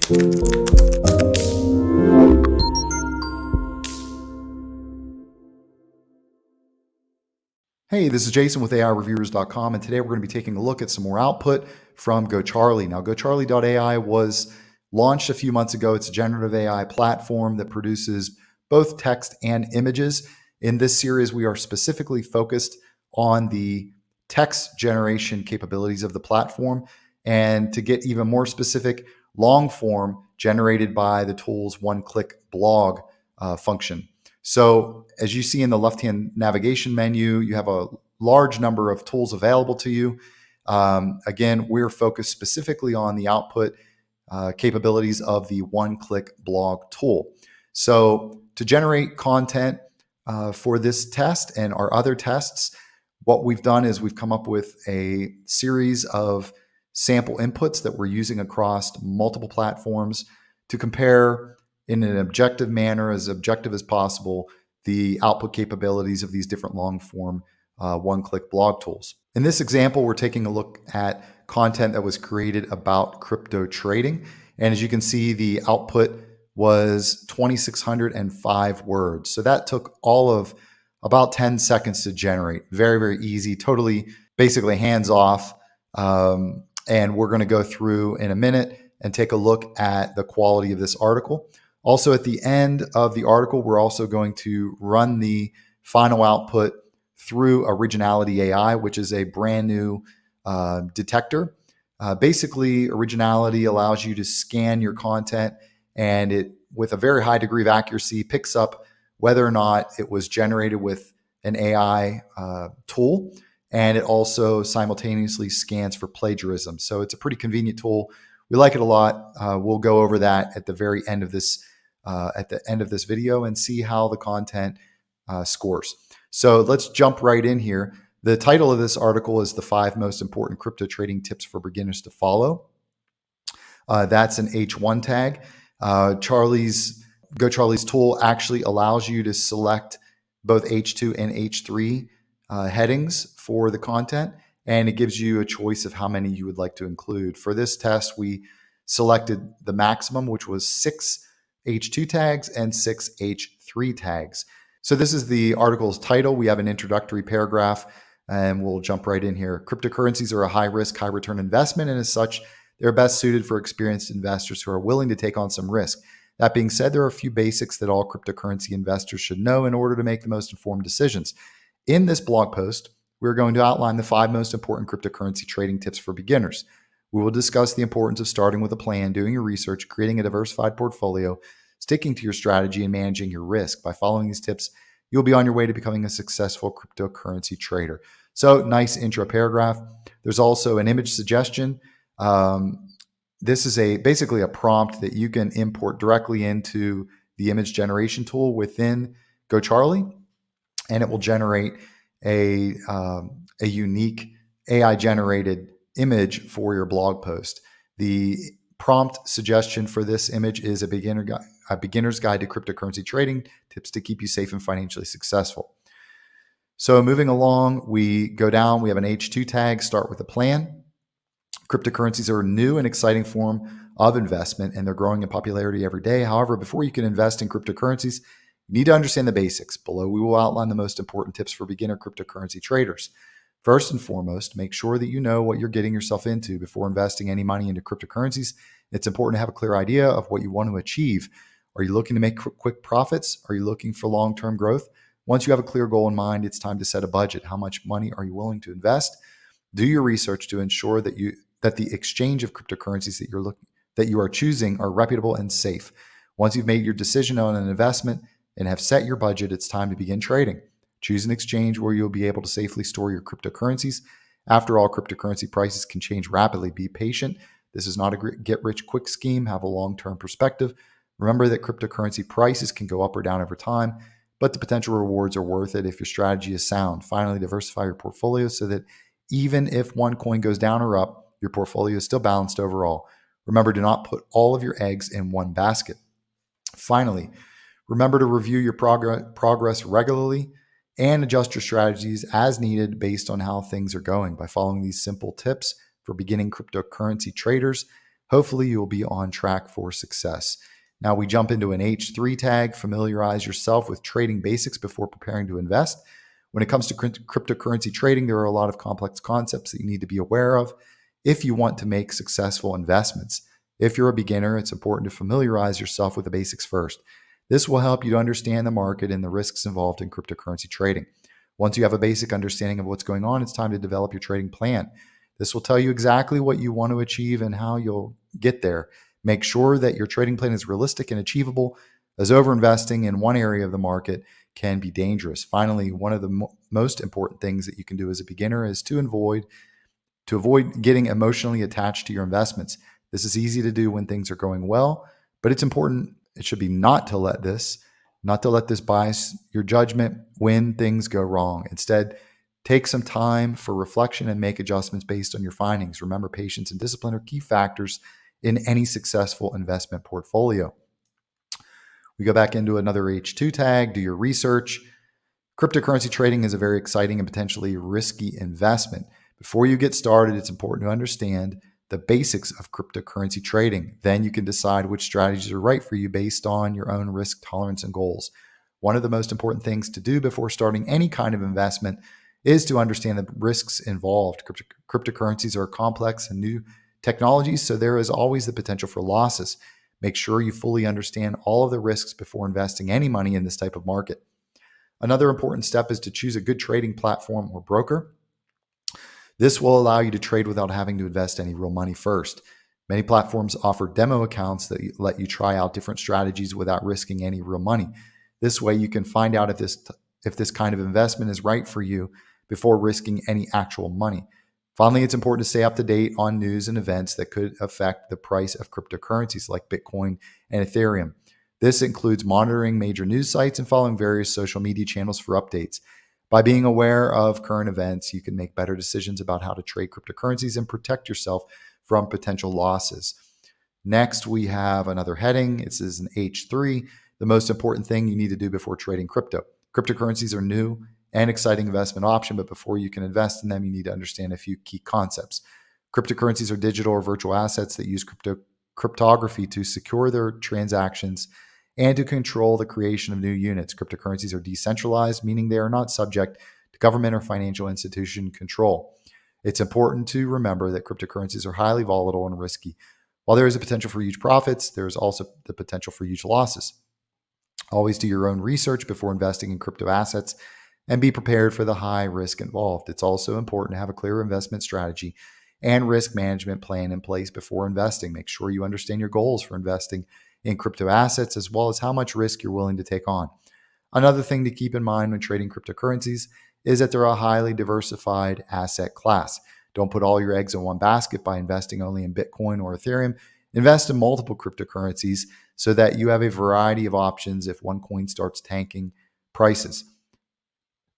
Hey, this is Jason with AIReviewers.com, and today we're going to be taking a look at some more output from GoCharlie. Now, GoCharlie.ai was launched a few months ago. It's a generative AI platform that produces both text and images. In this series, we are specifically focused on the text generation capabilities of the platform, and to get even more specific, long form generated by the tool's one-click blog function. So as you see in the left-hand navigation menu, you have a large number of tools available to you. Again, we're focused specifically on the output capabilities of the one-click blog tool. So to generate content for this test and our other tests, what we've done is we've come up with a series of sample inputs that we're using across multiple platforms to compare in an objective manner, as objective as possible, the output capabilities of these different long-form one-click blog tools. In this example, we're taking a look at content that was created about crypto trading. And as you can see, the output was 2,605 words. So that took all of about 10 seconds to generate. Very, very easy, totally, basically hands-off. And we're going to go through in a minute and take a look at the quality of this article. Also, at the end of the article, we're also going to run the final output through Originality.ai, which is a brand new detector. Basically, Originality allows you to scan your content, and it, with a very high degree of accuracy, picks up whether or not it was generated with an AI tool, and it also simultaneously scans for plagiarism. So it's a pretty convenient tool. We like it a lot. We'll go over that at the very end of this video and see how the content scores. So let's jump right in here. The title of this article is "The 5 Most Important Crypto Trading Tips for Beginners to Follow." That's an H1 tag. GoCharlie's tool actually allows you to select both H2 and H3 headings for the content, and it gives you a choice of how many you would like to include. For this test, we selected the maximum, which was 6 H2 tags and 6 H3 tags. So this is the article's title. We have an introductory paragraph, and we'll jump right in here. Cryptocurrencies are a high-risk, high-return investment, and as such, they're best suited for experienced investors who are willing to take on some risk. That being said, there are a few basics that all cryptocurrency investors should know in order to make the most informed decisions. In this blog post, we're going to outline the 5 most important cryptocurrency trading tips for beginners. We will discuss the importance of starting with a plan, doing your research, creating a diversified portfolio, sticking to your strategy, and managing your risk. By following these tips, you'll be on your way to becoming a successful cryptocurrency trader. So, nice intro paragraph. There's also an image suggestion. This is basically a prompt that you can import directly into the image generation tool within GoCharlie, and it will generate a unique AI-generated image for your blog post. The prompt suggestion for this image is a beginner's guide to cryptocurrency trading, tips to keep you safe and financially successful. So moving along, we go down, we have an H2 tag, start with a plan. Cryptocurrencies are a new and exciting form of investment, and they're growing in popularity every day. However, before you can invest in cryptocurrencies, you need to understand the basics. Below, we will outline the most important tips for beginner cryptocurrency traders. First and foremost, make sure that you know what you're getting yourself into before investing any money into cryptocurrencies. It's important to have a clear idea of what you want to achieve. Are you looking to make quick profits? Are you looking for long-term growth? Once you have a clear goal in mind, it's time to set a budget. How much money are you willing to invest? Do your research to ensure that the exchange of cryptocurrencies that you are choosing are reputable and safe. Once you've made your decision on an investment and have set your budget, it's time to begin trading. Choose an exchange where you'll be able to safely store your cryptocurrencies. After all, cryptocurrency prices can change rapidly. Be patient. This is not a get-rich-quick scheme. Have a long-term perspective. Remember that cryptocurrency prices can go up or down over time, but the potential rewards are worth it if your strategy is sound. Finally, diversify your portfolio so that even if one coin goes down or up, your portfolio is still balanced overall. Remember, do not put all of your eggs in one basket. Finally, remember to review your progress regularly and adjust your strategies as needed based on how things are going. By following these simple tips for beginning cryptocurrency traders, Hopefully, you'll be on track for success. Now we jump into an H3 tag. Familiarize yourself with trading basics before preparing to invest. When it comes to cryptocurrency trading, there are a lot of complex concepts that you need to be aware of if you want to make successful investments. If you're a beginner, it's important to familiarize yourself with the basics first. This will help you to understand the market and the risks involved in cryptocurrency trading. Once you have a basic understanding of what's going on, it's time to develop your trading plan. This will tell you exactly what you want to achieve and how you'll get there. Make sure that your trading plan is realistic and achievable, as overinvesting in one area of the market can be dangerous. Finally, one of the most important things that you can do as a beginner is to avoid getting emotionally attached to your investments. This is easy to do when things are going well, but it's important. It should be not to let this bias your judgment when things go wrong. Instead, take some time for reflection and make adjustments based on your findings. Remember, patience and discipline are key factors in any successful investment portfolio. We go back into another H2 tag, do your research. Cryptocurrency trading is a very exciting and potentially risky investment. Before you get started, it's important to understand the basics of cryptocurrency trading. Then you can decide which strategies are right for you based on your own risk tolerance and goals. One of the most important things to do before starting any kind of investment is to understand the risks involved. Cryptocurrencies are complex and new technologies, so there is always the potential for losses. Make sure you fully understand all of the risks before investing any money in this type of market. Another important step is to choose a good trading platform or broker. This will allow you to trade without having to invest any real money first. Many platforms offer demo accounts that let you try out different strategies without risking any real money. This way you can find out if this kind of investment is right for you before risking any actual money. Finally, it's important to stay up to date on news and events that could affect the price of cryptocurrencies like Bitcoin and Ethereum. This includes monitoring major news sites and following various social media channels for updates. By being aware of current events, you can make better decisions about how to trade cryptocurrencies and protect yourself from potential losses. Next, we have another heading. This is an H3, the most important thing you need to do before trading crypto. Cryptocurrencies are new and exciting investment option, but before you can invest in them, you need to understand a few key concepts. Cryptocurrencies are digital or virtual assets that use cryptography to secure their transactions and to control the creation of new units. Cryptocurrencies are decentralized, meaning they are not subject to government or financial institution control. It's important to remember that cryptocurrencies are highly volatile and risky. While there is a potential for huge profits, there is also the potential for huge losses. Always do your own research before investing in crypto assets and be prepared for the high risk involved. It's also important to have a clear investment strategy and risk management plan in place before investing. Make sure you understand your goals for investing in crypto assets, as well as how much risk you're willing to take on. Another thing to keep in mind when trading cryptocurrencies is that they're a highly diversified asset class. Don't put all your eggs in one basket by investing only in Bitcoin or Ethereum. Invest in multiple cryptocurrencies so that you have a variety of options if one coin starts tanking prices.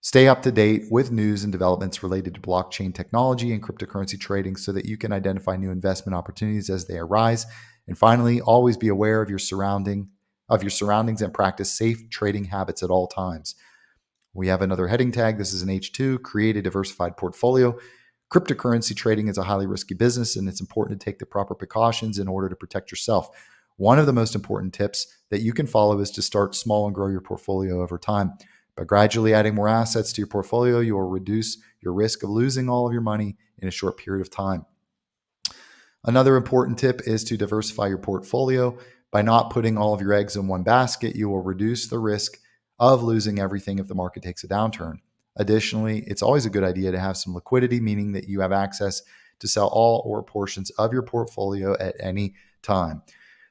Stay up to date with news and developments related to blockchain technology and cryptocurrency trading so that you can identify new investment opportunities as they arise. And finally, always be aware of your surroundings and practice safe trading habits at all times. We have another heading tag. This is an H2, create a diversified portfolio. Cryptocurrency trading is a highly risky business, and it's important to take the proper precautions in order to protect yourself. One of the most important tips that you can follow is to start small and grow your portfolio over time. By gradually adding more assets to your portfolio, you will reduce your risk of losing all of your money in a short period of time. Another important tip is to diversify your portfolio. By not putting all of your eggs in one basket, you will reduce the risk of losing everything if the market takes a downturn. Additionally, it's always a good idea to have some liquidity, meaning that you have access to sell all or portions of your portfolio at any time.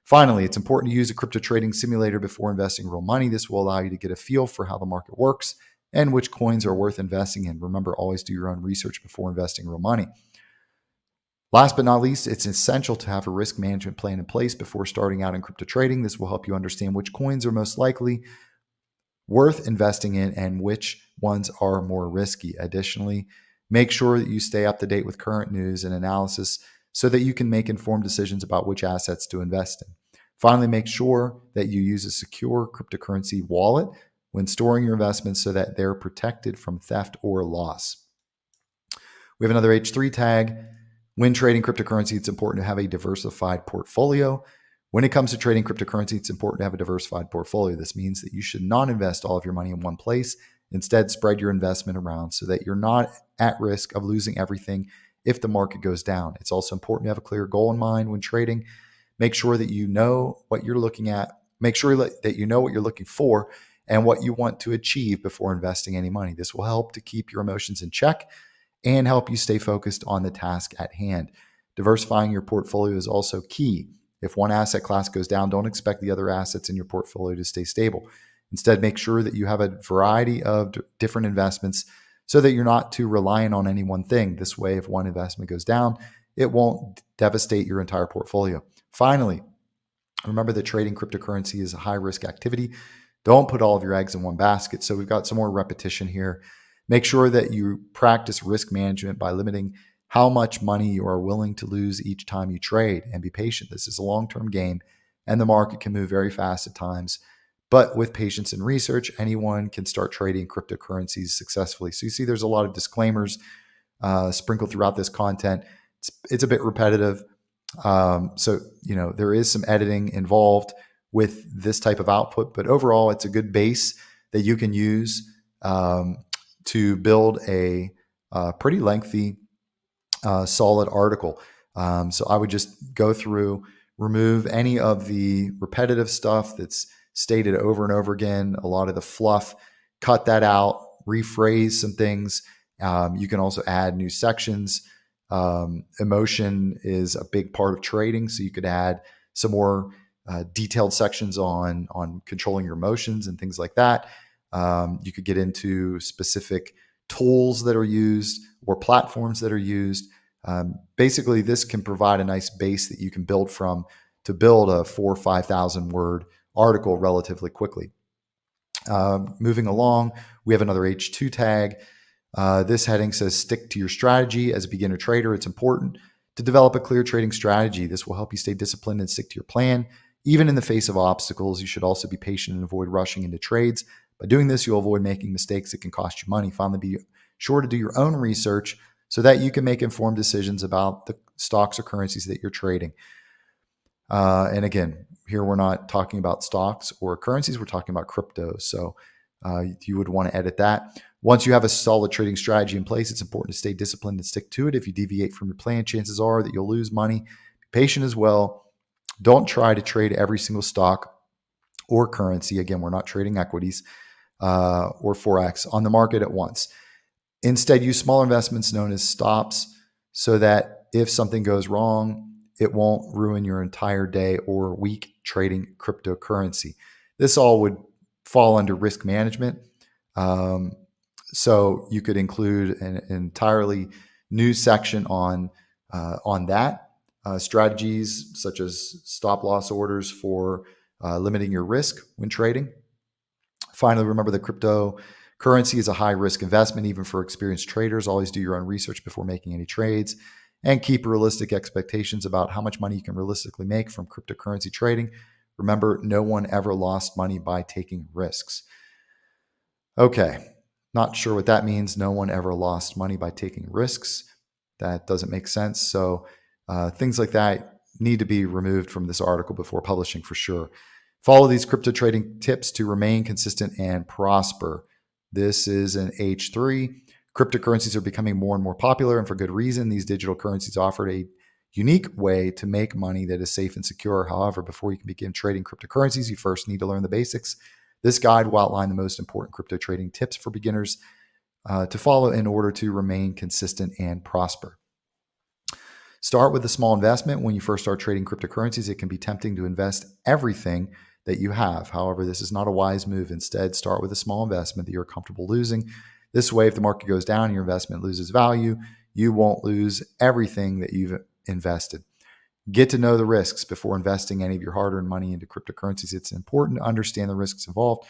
Finally, it's important to use a crypto trading simulator before investing real money. This will allow you to get a feel for how the market works and which coins are worth investing in. Remember, always do your own research before investing real money. Last but not least, it's essential to have a risk management plan in place before starting out in crypto trading. This will help you understand which coins are most likely worth investing in and which ones are more risky. Additionally, make sure that you stay up to date with current news and analysis so that you can make informed decisions about which assets to invest in. Finally, make sure that you use a secure cryptocurrency wallet when storing your investments so that they're protected from theft or loss. We have another H3 tag. When trading cryptocurrency, it's important to have a diversified portfolio. When it comes to trading cryptocurrency, it's important to have a diversified portfolio. This means that you should not invest all of your money in one place. Instead, spread your investment around so that you're not at risk of losing everything if the market goes down. It's also important to have a clear goal in mind when trading. Make sure that you know what you're looking at. Make sure that you know what you're looking for and what you want to achieve before investing any money. This will help to keep your emotions in check and help you stay focused on the task at hand. Diversifying your portfolio is also key. If one asset class goes down, don't expect the other assets in your portfolio to stay stable. Instead, make sure that you have a variety of different investments so that you're not too reliant on any one thing. This way, if one investment goes down, it won't devastate your entire portfolio. Finally, remember that trading cryptocurrency is a high risk activity. Don't put all of your eggs in one basket. So we've got some more repetition here. Make sure that you practice risk management by limiting how much money you are willing to lose each time you trade, and be patient. This is a long-term game and the market can move very fast at times. But with patience and research, anyone can start trading cryptocurrencies successfully. So you see there's a lot of disclaimers sprinkled throughout this content. It's a bit repetitive. So, there is some editing involved with this type of output, but overall, it's a good base that you can use to build a pretty lengthy, solid article. So I would just go through, remove any of the repetitive stuff that's stated over and over again, a lot of the fluff, cut that out, rephrase some things. You can also add new sections. Emotion is a big part of trading, so you could add some more detailed sections on controlling your emotions and things like that. You could get into specific tools that are used or platforms that are used. Basically, this can provide a nice base that you can build from to build a 4,000 or 5,000 word article relatively quickly. Moving along, we have another H2 tag. This heading says, stick to your strategy. As a beginner trader, it's important to develop a clear trading strategy. This will help you stay disciplined and stick to your plan. Even in the face of obstacles, you should also be patient and avoid rushing into trades. By doing this, you'll avoid making mistakes that can cost you money. Finally, be sure to do your own research so that you can make informed decisions about the stocks or currencies that you're trading. And again, here we're not talking about stocks or currencies, we're talking about crypto. So you would want to edit that. Once you have a solid trading strategy in place, it's important to stay disciplined and stick to it. If you deviate from your plan, chances are that you'll lose money. Be patient as well. Don't try to trade every single stock or currency. Again, we're not trading equities or Forex on the market at once. Instead, use smaller investments known as stops so that if something goes wrong, it won't ruin your entire day or week trading cryptocurrency. This all would fall under risk management. So you could include an entirely new section on that. Strategies such as stop loss orders for limiting your risk when trading. Finally, remember that cryptocurrency is a high risk investment, even for experienced traders. Always do your own research before making any trades and keep realistic expectations about how much money you can realistically make from cryptocurrency trading. Remember, no one ever lost money by taking risks. Okay, not sure what that means. No one ever lost money by taking risks. That doesn't make sense. So things like that need to be removed from this article before publishing for sure. Follow these crypto trading tips to remain consistent and prosper. This is an H3. Cryptocurrencies are becoming more and more popular, and for good reason. These digital currencies offer a unique way to make money that is safe and secure. However, before you can begin trading cryptocurrencies, you first need to learn the basics. This guide will outline the most important crypto trading tips for beginners to follow in order to remain consistent and prosper. Start with a small investment. When you first start trading cryptocurrencies, it can be tempting to invest everything that you have. However, this is not a wise move. Instead, start with a small investment that you're comfortable losing. This way, if the market goes down and your investment loses value, you won't lose everything that you've invested. Get to know the risks before investing any of your hard-earned money into cryptocurrencies. It's important to understand the risks involved.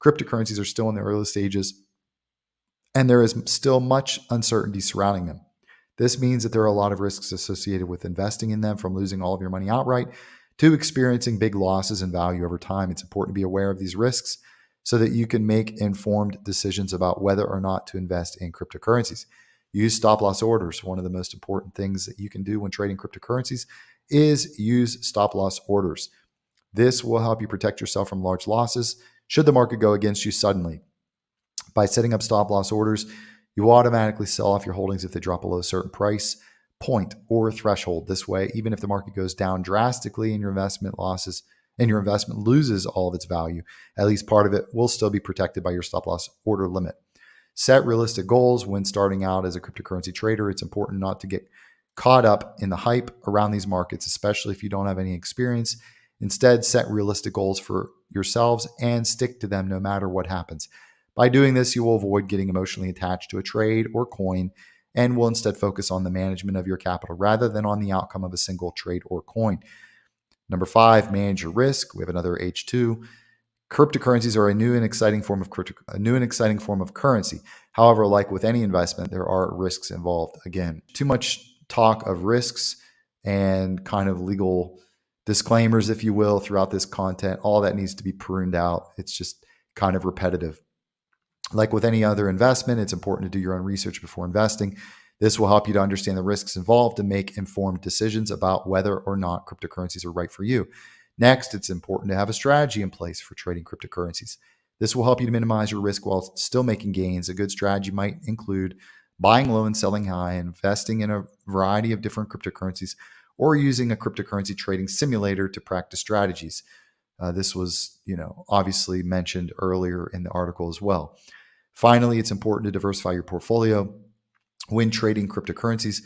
Cryptocurrencies are still in the early stages, and there is still much uncertainty surrounding them. This means that there are a lot of risks associated with investing in them, from losing all of your money outright to experiencing big losses in value over time. It's important to be aware of these risks so that you can make informed decisions about whether or not to invest in cryptocurrencies. use stop loss orders. One of the most important things that you can do when trading cryptocurrencies is use stop loss orders. This will help you protect yourself from large losses should the market go against you suddenly. By setting up stop loss orders, you will automatically sell off your holdings if they drop below a certain price point or threshold. This way, even if the market goes down drastically and your investment loses all of its value, at least part of it will still be protected by your stop loss order limit. Set realistic goals when starting out as a cryptocurrency trader. It's important not to get caught up in the hype around these markets, especially if you don't have any experience. Instead, set realistic goals for yourselves and stick to them no matter what happens. By doing this, you will avoid getting emotionally attached to a trade or coin and will instead focus on the management of your capital rather than on the outcome of a single trade or coin. Number 5, manage your risk. We have another H2. Cryptocurrencies are a new and exciting form of currency. However, like with any investment, there are risks involved. Again, too much talk of risks and kind of legal disclaimers, if you will, throughout this content. All that needs to be pruned out. It's just kind of repetitive. Like with any other investment, it's important to do your own research before investing. This will help you to understand the risks involved and make informed decisions about whether or not cryptocurrencies are right for you. Next, it's important to have a strategy in place for trading cryptocurrencies. This will help you to minimize your risk while still making gains. A good strategy might include buying low and selling high, investing in a variety of different cryptocurrencies, or using a cryptocurrency trading simulator to practice strategies. This was, obviously mentioned earlier in the article as well. Finally, it's important to diversify your portfolio when trading cryptocurrencies.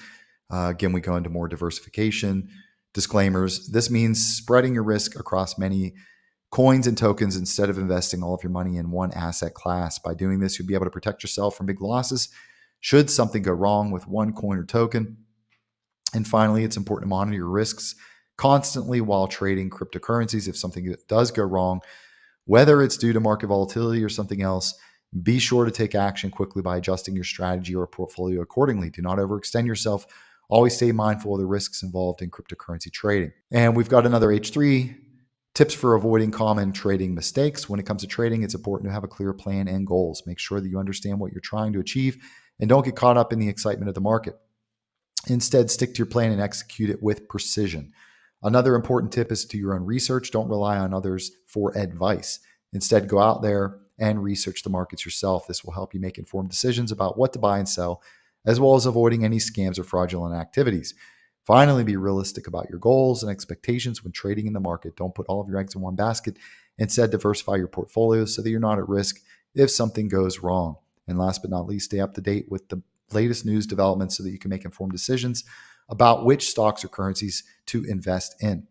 Again, we go into more diversification disclaimers. This means spreading your risk across many coins and tokens instead of investing all of your money in one asset class. By doing this, you'll be able to protect yourself from big losses should something go wrong with one coin or token. And finally, it's important to monitor your risks constantly while trading cryptocurrencies. If something does go wrong, whether it's due to market volatility or something else, be sure to take action quickly by adjusting your strategy or portfolio accordingly. Do not overextend yourself. Always stay mindful of the risks involved in cryptocurrency trading. And we've got another H3, tips for avoiding common trading mistakes. When it comes to trading, it's important to have a clear plan and goals. Make sure that you understand what you're trying to achieve and don't get caught up in the excitement of the market. Instead, stick to your plan and execute it with precision. Another important tip is to do your own research. Don't rely on others for advice. Instead, go out there and research the markets yourself. This will help you make informed decisions about what to buy and sell, as well as avoiding any scams or fraudulent activities. Finally, be realistic about your goals and expectations when trading in the market. Don't put all of your eggs in one basket. Instead, diversify your portfolio so that you're not at risk if something goes wrong. And last but not least, stay up to date with the latest news developments so that you can make informed decisions about which stocks or currencies to invest in.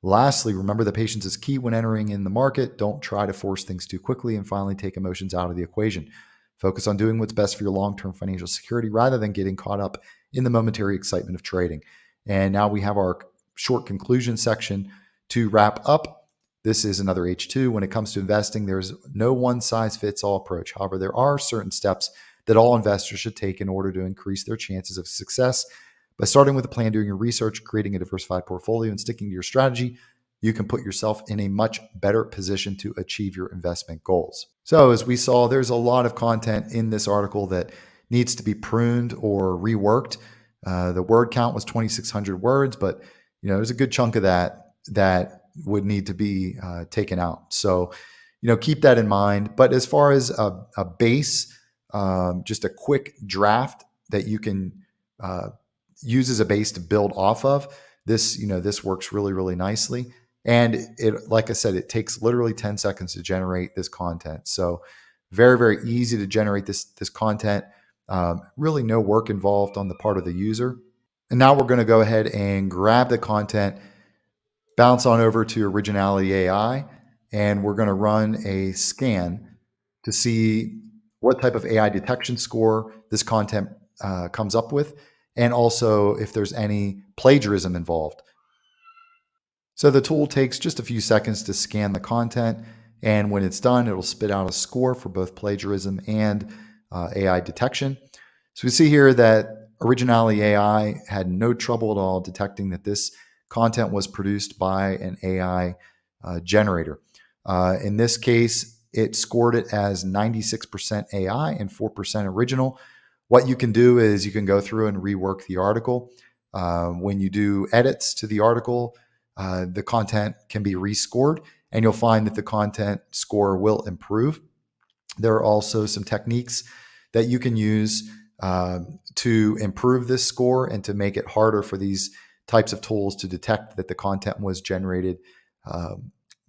Lastly, remember that patience is key when entering in the market. Don't try to force things too quickly. And finally, take emotions out of the equation. Focus on doing what's best for your long-term financial security rather than getting caught up in the momentary excitement of trading. And now we have our short conclusion section to wrap up. This is another H2. When it comes to investing, there's no one-size-fits-all approach. However, there are certain steps that all investors should take in order to increase their chances of success. By starting with a plan, doing your research, creating a diversified portfolio, and sticking to your strategy, you can put yourself in a much better position to achieve your investment goals. So as we saw, there's a lot of content in this article that needs to be pruned or reworked. The word count was 2,600 words, but there's a good chunk of that would need to be taken out. So keep that in mind. But as far as a base, just a quick draft that you can use as a base to build off of, this works really, really nicely. And it, like I said, it takes literally 10 seconds to generate this content. So very, very easy to generate this content. Really no work involved on the part of the user. And now we're going to go ahead and grab the content, bounce on over to GoCharlie.ai, and we're going to run a scan to see what type of AI detection score this content comes up with, and also if there's any plagiarism involved. So the tool takes just a few seconds to scan the content, and when it's done, it'll spit out a score for both plagiarism and AI detection. So we see here that GoCharlie.ai had no trouble at all detecting that this content was produced by an AI generator. In this case, it scored it as 96% AI and 4% original, What you can do is you can go through and rework the article. When you do edits to the article, the content can be rescored, and you'll find that the content score will improve. There are also some techniques that you can use to improve this score and to make it harder for these types of tools to detect that the content was generated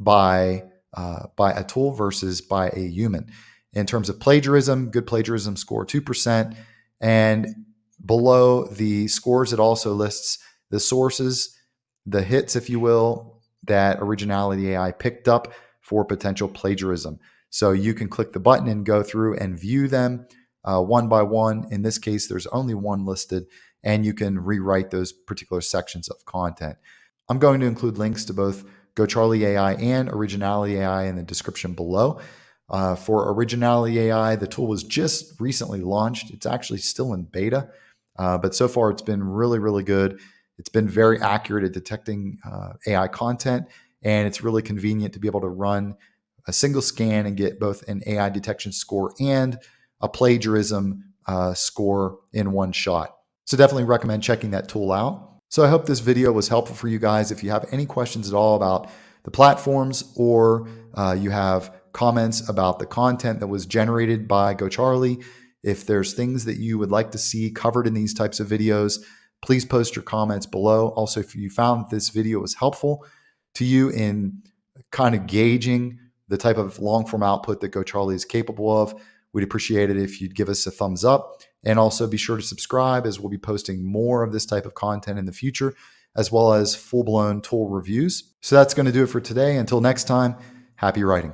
by a tool versus by a human. In terms of plagiarism, good plagiarism score 2%. And below the scores, it also lists the sources, the hits, if you will, that Originality AI picked up for potential plagiarism. So you can click the button and go through and view them one by one. In this case, there's only one listed, and you can rewrite those particular sections of content. I'm going to include links to both GoCharlie AI and Originality AI in the description below. For Originality AI, the tool was just recently launched. It's actually still in beta, but so far it's been really, really good. It's been very accurate at detecting AI content, and it's really convenient to be able to run a single scan and get both an AI detection score and a plagiarism score in one shot. So definitely recommend checking that tool out. So I hope this video was helpful for you guys. If you have any questions at all about the platforms, or you have comments about the content that was generated by GoCharlie, if there's things that you would like to see covered in these types of videos, please post your comments below. Also, if you found this video was helpful to you in kind of gauging the type of long form output that GoCharlie is capable of, we'd appreciate it if you'd give us a thumbs up. And also be sure to subscribe, as we'll be posting more of this type of content in the future, as well as full-blown tool reviews. So that's going to do it for today. Until next time, happy writing.